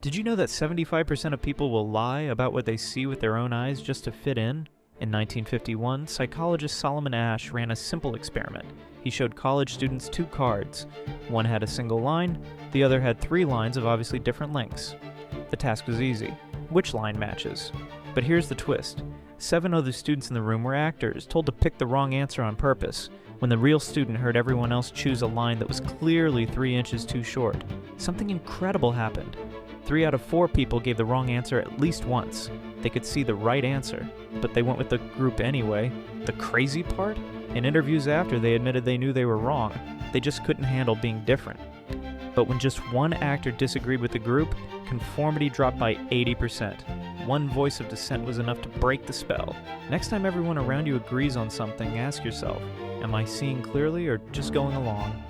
Did you know that 75% of people will lie about what they see with their own eyes just to fit in? In 1951, psychologist Solomon Asch ran a simple experiment. He showed college students two cards. One had a single line, the other had three lines of obviously different lengths. The task was easy. Which line matches? But here's the twist. 7 other students in the room were actors, told to pick the wrong answer on purpose, when the real student heard everyone else choose a line that was clearly 3 inches too short. Something incredible happened. 3 out of 4 people gave the wrong answer at least once. They could see the right answer, but they went with the group anyway. The crazy part? In interviews after, they admitted they knew they were wrong. They just couldn't handle being different. But when just one actor disagreed with the group, conformity dropped by 80%. One voice of dissent was enough to break the spell. Next time everyone around you agrees on something, ask yourself, am I seeing clearly or just going along?